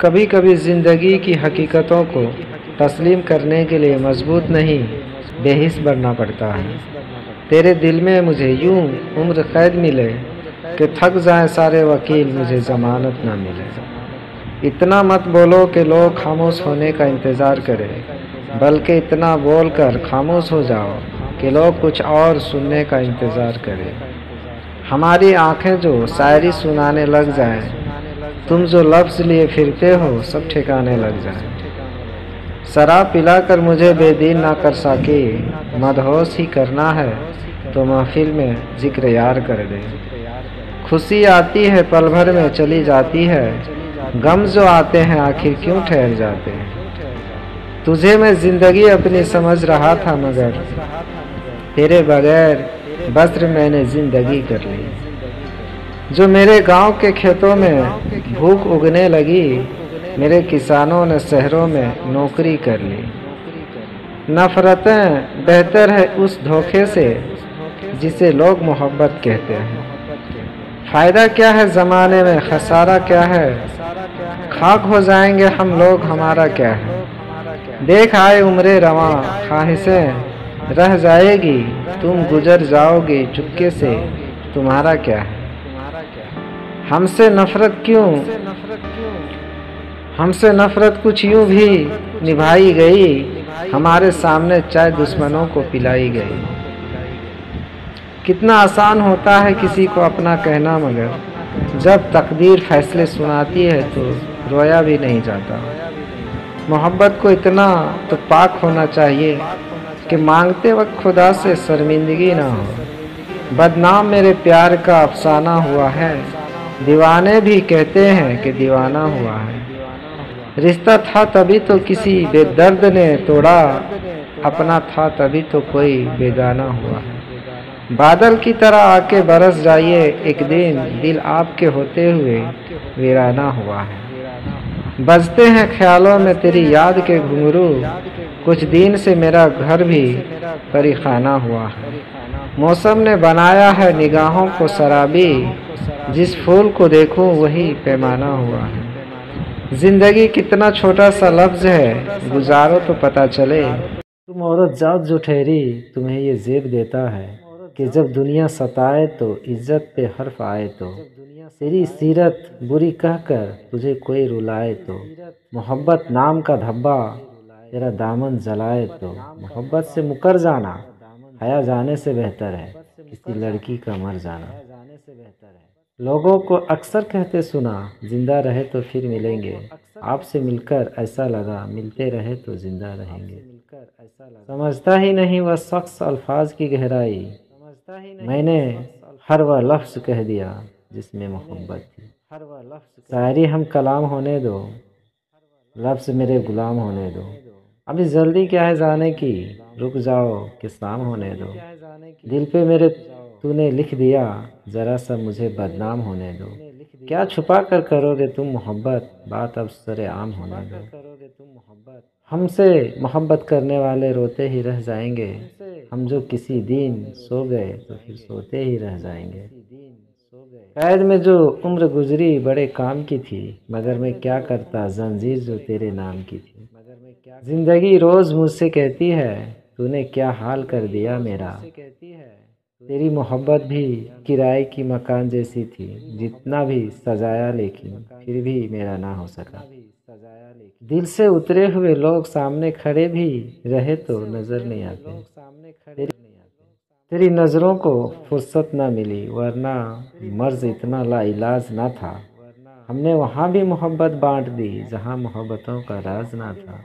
کبھی کبھی زندگی کی حقیقتوں کو تسلیم کرنے کے لیے مضبوط نہیں بے حس بننا پڑتا ہے۔ تیرے دل میں مجھے یوں عمر قید ملے کہ تھک جائیں سارے وکیل مجھے ضمانت نہ ملے۔ اتنا مت بولو کہ لوگ خاموش ہونے کا انتظار کریں، بلکہ اتنا بول کر خاموش ہو جاؤ کہ لوگ کچھ اور سننے کا انتظار کریں۔ ہماری آنکھیں جو شاعری سنانے لگ جائیں، تم جو لفظ لیے پھرتے ہو سب ٹھکانے لگ جائیں۔ شراب پلا کر مجھے بے دین نہ کر ساکی، مدہوش ہی کرنا ہے تو محفل میں ذکر یار کر دے۔ خوشی آتی ہے پل بھر میں چلی جاتی ہے، غم جو آتے ہیں آخر کیوں ٹھہر جاتے ہیں۔ تجھے میں زندگی اپنی سمجھ رہا تھا مگر تیرے بغیر بسر میں نے زندگی کر لی۔ جو میرے گاؤں کے کھیتوں میں بھوک اگنے لگی، میرے کسانوں نے شہروں میں نوکری کر لی۔ نفرتیں بہتر ہے اس دھوکے سے جسے لوگ محبت کہتے ہیں۔ فائدہ کیا ہے زمانے میں، خسارہ کیا ہے، خاک ہو جائیں گے ہم لوگ، ہمارا کیا ہے۔ دیکھ آئے عمرے رواں، خواہشیں رہ جائے گی، تم گزر جاؤ گے چپکے سے، تمہارا کیا ہے۔ ہم سے نفرت کچھ یوں بھی نبھائی گئی، ہمارے سامنے چائے دشمنوں کو پلائی گئی۔ کتنا آسان ہوتا ہے کسی کو اپنا کہنا، مگر جب تقدیر فیصلے سناتی ہے تو رویا بھی نہیں جاتا۔ محبت کو اتنا تو پاک ہونا چاہیے کہ مانگتے وقت خدا سے شرمندگی نہ ہو۔ بدنام میرے پیار کا افسانہ ہوا ہے، دیوانے بھی کہتے ہیں کہ دیوانہ ہوا ہے۔ رشتہ تھا تبھی تو کسی بے درد نے توڑا، اپنا تھا تبھی تو کوئی بیگانہ ہوا ہے۔ بادل کی طرح آ کے برس جائیے ایک دن، دل آپ کے ہوتے ہوئے ویرانہ ہوا ہے۔ بجتے ہیں خیالوں میں تیری یاد کے گھنگرو، کچھ دن سے میرا گھر بھی پری خانہ ہوا ہے۔ موسم نے بنایا ہے نگاہوں کو شرابی، جس پھول کو دیکھوں وہی پیمانہ ہوا ہے۔ زندگی کتنا چھوٹا سا لفظ ہے، گزارو تو پتہ چلے۔ تم عورت ذات جو ٹھہری، تمہیں یہ زیب دیتا ہے کہ جب دنیا ستائے تو عزت پہ حرف آئے تو، تیری سیرت بری کہہ کر تجھے کوئی رلائے تو، محبت نام کا دھبا تیرا دامن جلائے تو، محبت سے مکر جانا حیا جانے سے بہتر ہے کسی لڑکی کا مر جانا۔ لوگوں کو اکثر کہتے سنا، زندہ رہے تو پھر ملیں گے، آپ سے مل کر ایسا لگا ملتے رہے تو زندہ رہیں گے۔ سمجھتا ہی نہیں وہ شخص الفاظ کی گہرائی، میں نے ہر وہ لفظ کہہ دیا جس میں محبت تھی۔ شاعری ہم کلام ہونے دو، لفظ میرے غلام ہونے دو، ابھی جلدی کیا ہے جانے کی، رک جاؤ کہ شام ہونے دو۔ دل پہ میرے تو نے لکھ دیا، ذرا سا مجھے بدنام ہونے دو۔ کیا چھپا کر کرو گے تم محبت، بات اب سر عام ہونے دو۔ ہم سے محبت کرنے والے روتے ہی رہ جائیں گے، ہم جو کسی دن سو گئے تو پھر سوتے ہی رہ جائیں گے۔ قید میں جو عمر گزری بڑے کام کی تھی، مگر میں کیا کرتا زنجیر جو تیرے نام کی تھی۔ زندگی روز مجھ سے کہتی ہے، تو نے کیا حال کر دیا میرا۔ تیری محبت بھی کرائے کی مکان جیسی تھی، جتنا بھی سجایا لیکن پھر بھی میرا نہ ہو سکا۔ دل سے اترے ہوئے لوگ سامنے کھڑے بھی رہے تو نظر نہیں آتے۔ تیری نظروں کو فرصت نہ ملی، ورنہ مرض اتنا لا علاج نہ تھا۔ ہم نے وہاں بھی محبت بانٹ دی جہاں محبتوں کا راز نہ تھا۔